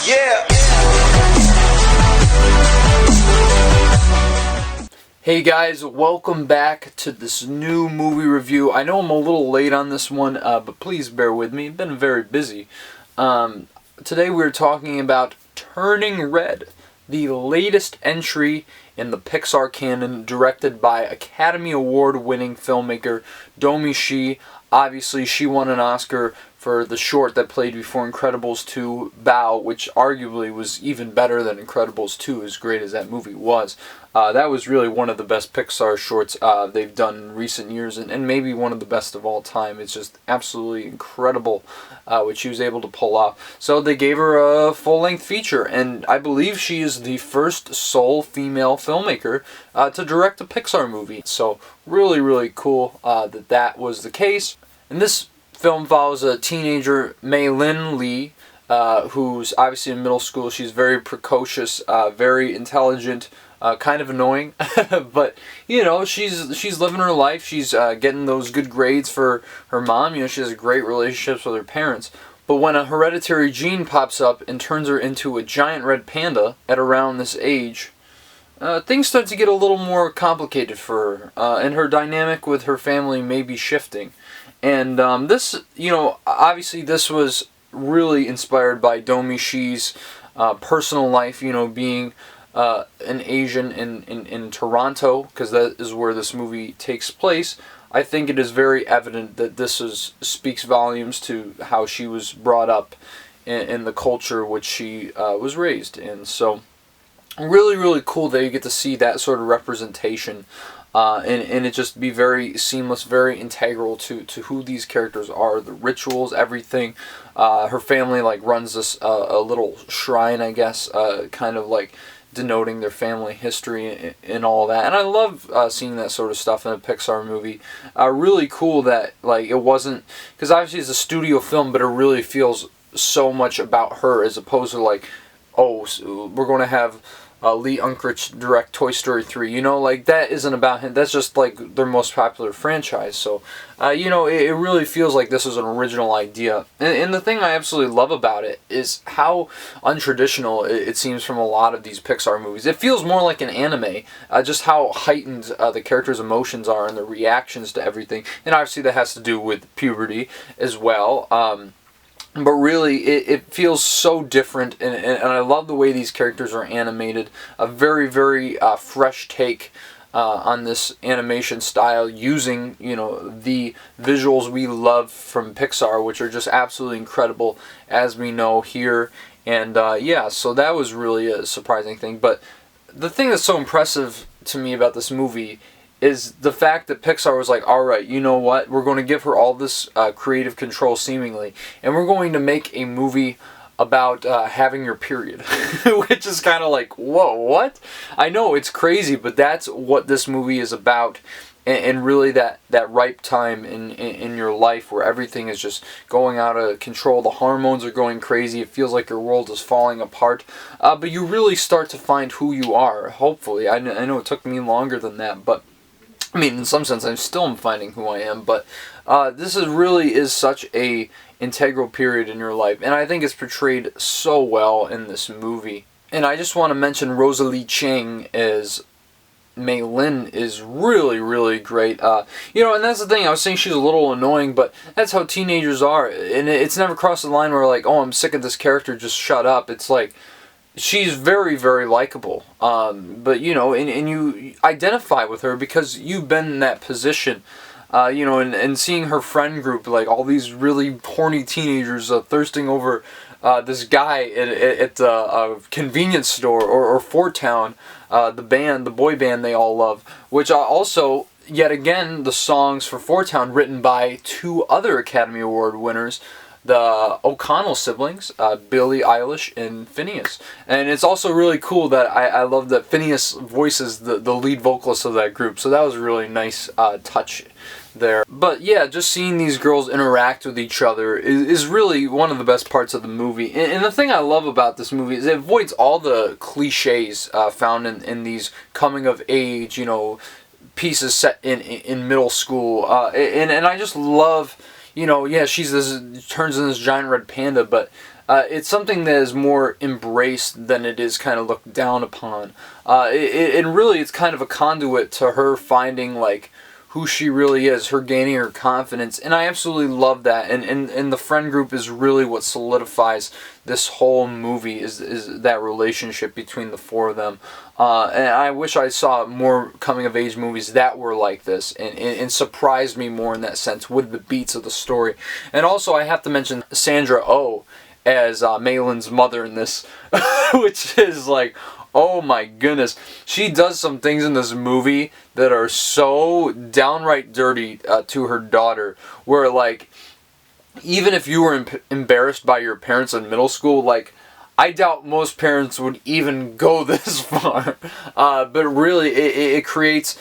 Yeah. Hey guys, welcome back to this new movie review. I know I'm a little late on this one, but please bear with me. I've been very busy. Today we're talking about Turning Red, the latest entry in the Pixar canon, directed by Academy Award-winning filmmaker Domee She. Obviously, she won an Oscar for the short that played before Incredibles 2, Bao, which arguably was even better than Incredibles 2, as great as that movie was. That was really one of the best Pixar shorts they've done in recent years, and maybe one of the best of all time. It's just absolutely incredible what she was able to pull off. So they gave her a full-length feature, and I believe she is the first sole female filmmaker to direct a Pixar movie. So really, really cool that was the case. And this film follows a teenager, Meilin Lee, who's obviously in middle school. She's very precocious, very intelligent, kind of annoying, but you know, she's living her life. She's getting those good grades for her mom. You know, she has great relationships with her parents. But when a hereditary gene pops up and turns her into a giant red panda at around this age, things start to get a little more complicated for her, and her dynamic with her family may be shifting. And this, you know, obviously this was really inspired by Domee She's personal life, you know, being an Asian in Toronto, because that is where this movie takes place. I think it is very evident that this speaks volumes to how she was brought up in the culture which she was raised in. So really, really cool that you get to see that sort of representation. And it just be very seamless, very integral to who these characters are, the rituals, everything. Her family like runs this a little shrine, I guess, kind of like denoting their family history and all that. And I love seeing that sort of stuff in a Pixar movie. Really cool that like it wasn't, because obviously it's a studio film, but it really feels so much about her as opposed to like, oh, so we're going to have Lee Unkrich direct Toy Story 3, you know, like that isn't about him. That's just like their most popular franchise. So, you know, it really feels like this was an original idea. And the thing I absolutely love about it is how untraditional it seems from a lot of these Pixar movies. It feels more like an anime, just how heightened the characters' emotions are and the reactions to everything. And obviously that has to do with puberty as well. But really, it feels so different, and I love the way these characters are animated. A very, very fresh take on this animation style, using, you know, the visuals we love from Pixar, which are just absolutely incredible, as we know here. And yeah, so that was really a surprising thing. But the thing that's so impressive to me about this movie is the fact that Pixar was like, alright, you know what, we're going to give her all this creative control seemingly, and we're going to make a movie about having your period. Which is kind of like, whoa, what? I know, it's crazy, but that's what this movie is about, and really that ripe time in your life where everything is just going out of control, the hormones are going crazy, it feels like your world is falling apart, but you really start to find who you are, hopefully. I know it took me longer than that, but I mean, in some sense, I'm still finding who I am, but this really is such a integral period in your life, and I think it's portrayed so well in this movie. And I just want to mention Rosalie Chang as Meilin is really, really great. You know, and that's the thing, I was saying she's a little annoying, but that's how teenagers are, and it's never crossed the line where like, oh, I'm sick of this character, just shut up. It's like, she's very, very likable, but you know, and you identify with her because you've been in that position, you know, and seeing her friend group, like all these really horny teenagers thirsting over this guy at a convenience store, or Fort Town, the boy band they all love, which also, yet again, the songs for Fort Town written by two other Academy Award winners, the O'Connell siblings, Billie Eilish and Phineas. And it's also really cool that I love that Phineas voices the lead vocalist of that group, so that was a really nice touch there. But yeah, just seeing these girls interact with each other is really one of the best parts of the movie. And the thing I love about this movie is it avoids all the cliches found in these coming of age, you know, pieces set in middle school. And I just love, you know, yeah, turns into this giant red panda, but it's something that is more embraced than it is kind of looked down upon. And really, it's kind of a conduit to her finding like who she really is, her gaining her confidence, and I absolutely love that. And the friend group is really what solidifies this whole movie, is that relationship between the four of them. And I wish I saw more coming of age movies that were like this and surprised me more in that sense with the beats of the story. And also I have to mention Sandra Oh as Meilin's mother in this, which is like, oh my goodness. She does some things in this movie that are so downright dirty to her daughter, where like, even if you were embarrassed by your parents in middle school, like, I doubt most parents would even go this far. But really, it creates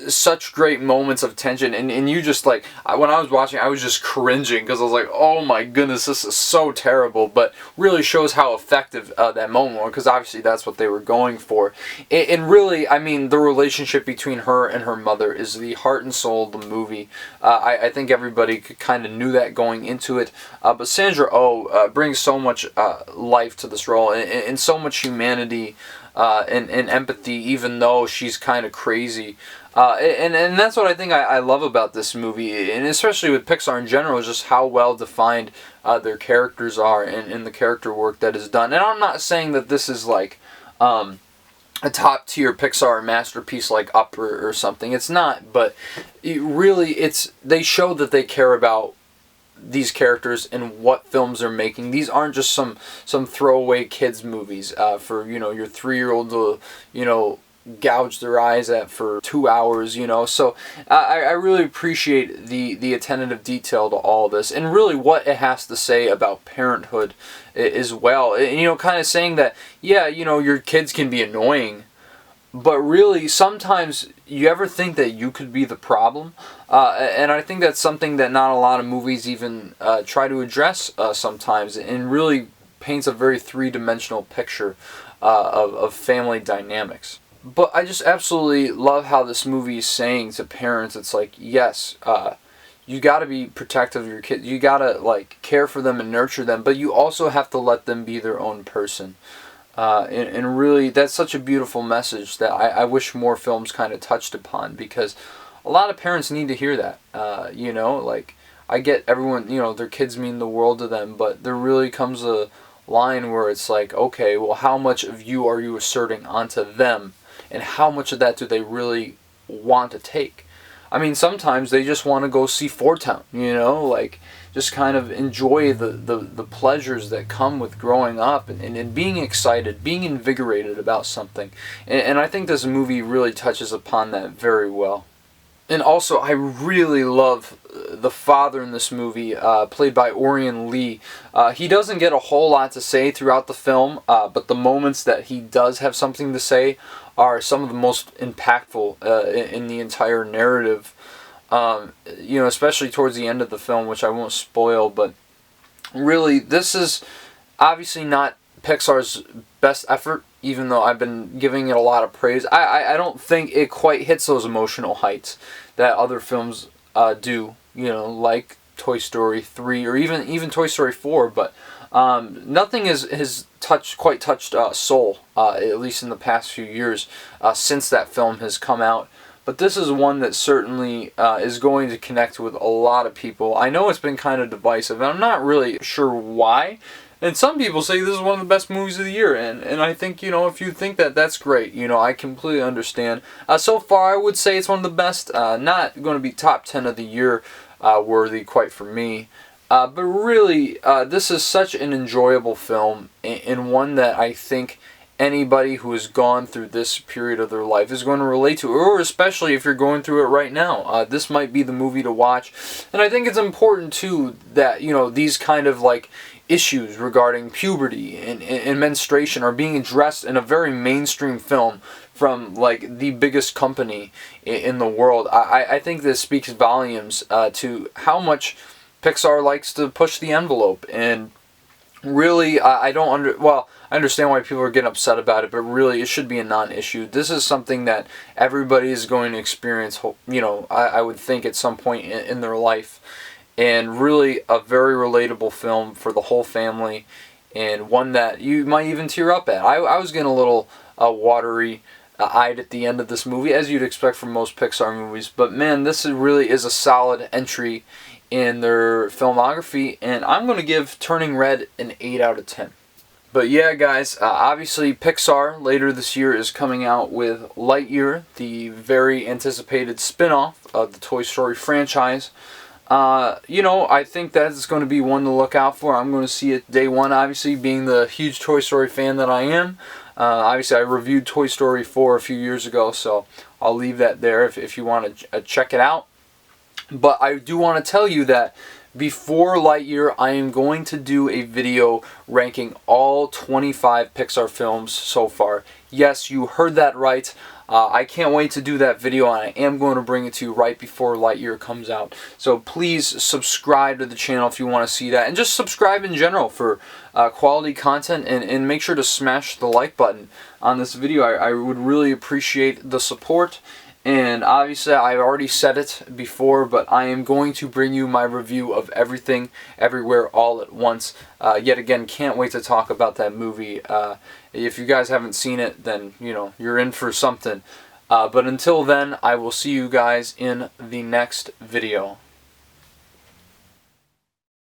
such great moments of tension, and you just like, when I was watching, I was just cringing because I was like, oh my goodness, this is so terrible, but really shows how effective that moment was, because obviously that's what they were going for. And really, I mean, the relationship between her and her mother is the heart and soul of the movie. I think everybody kind of knew that going into it, but Sandra Oh brings so much life to this role, and so much humanity and empathy, even though she's kind of crazy. And that's what I think I love about this movie, and especially with Pixar in general, is just how well defined their characters are, and the character work that is done. And I'm not saying that this is like a top tier Pixar masterpiece like Up or something. It's not, but they show that they care about these characters and what films they're making. These aren't just some throwaway kids movies for your 3-year-old to gouge their eyes at for 2 hours. So I really appreciate the attentive detail to all this, and really what it has to say about parenthood as well. And kind of saying that, yeah, your kids can be annoying, but really sometimes you ever think that you could be the problem? And I think that's something that not a lot of movies even try to address sometimes, and really paints a very three-dimensional picture of family dynamics. But I just absolutely love how this movie is saying to parents, it's like, yes, you got to be protective of your kids. You got to like care for them and nurture them, but you also have to let them be their own person. And really, that's such a beautiful message that I wish more films kind of touched upon, because a lot of parents need to hear that. Like, I get everyone, their kids mean the world to them, but there really comes a line where it's like, okay, well, how much of you are you asserting onto them, and how much of that do they really want to take? I mean, sometimes they just want to go see Fort Town, like, just kind of enjoy the pleasures that come with growing up and being excited, being invigorated about something. And I think this movie really touches upon that very well. And also, I really love the father in this movie, played by Meilin Lee. He doesn't get a whole lot to say throughout the film, but the moments that he does have something to say are some of the most impactful in the entire narrative. Especially towards the end of the film, which I won't spoil, but really, this is obviously not Pixar's best effort, even though I've been giving it a lot of praise. I don't think it quite hits those emotional heights that other films do, like Toy Story 3 or even Toy Story 4, but nothing has quite touched soul, at least in the past few years, since that film has come out. But this is one that certainly is going to connect with a lot of people. I know it's been kind of divisive, and I'm not really sure why. And some people say this is one of the best movies of the year, and I think, if you think that, that's great. I completely understand. So far, I would say it's one of the best. Not going to be top 10 of the year worthy, quite for me. But really, this is such an enjoyable film, and one that I think anybody who has gone through this period of their life is going to relate to, or especially if you're going through it right now. This might be the movie to watch. And I think it's important, too, that, these kind of, like, issues regarding puberty and menstruation are being addressed in a very mainstream film from, like, the biggest company in the world. I think this speaks volumes to how much Pixar likes to push the envelope, and really, I understand why people are getting upset about it, but really, it should be a non-issue. This is something that everybody is going to experience, I would think at some point in their life, and really a very relatable film for the whole family. and one that you might even tear up at. I was getting a little watery eyed at the end of this movie, as you'd expect from most Pixar movies. But man, this really is a solid entry in their filmography, and I'm going to give Turning Red an 8 out of 10. But yeah, guys, obviously Pixar later this year is coming out with Lightyear, the very anticipated spin-off of the Toy Story franchise. You know, I think that's going to be one to look out for. I'm going to see it day one, obviously, being the huge Toy Story fan that I am. Obviously, I reviewed Toy Story 4 a few years ago, so I'll leave that there if you want to check it out. But I do want to tell you that before Lightyear, I am going to do a video ranking all 25 Pixar films so far. Yes, you heard that right. I can't wait to do that video, and I am going to bring it to you right before Lightyear comes out. So please subscribe to the channel if you want to see that. And just subscribe in general for quality content, and make sure to smash the like button on this video. I would really appreciate the support. And obviously, I've already said it before, but I am going to bring you my review of Everything, Everywhere, All at Once. Yet again, can't wait to talk about that movie. If you guys haven't seen it, then, you know, you're in for something. But until then, I will see you guys in the next video.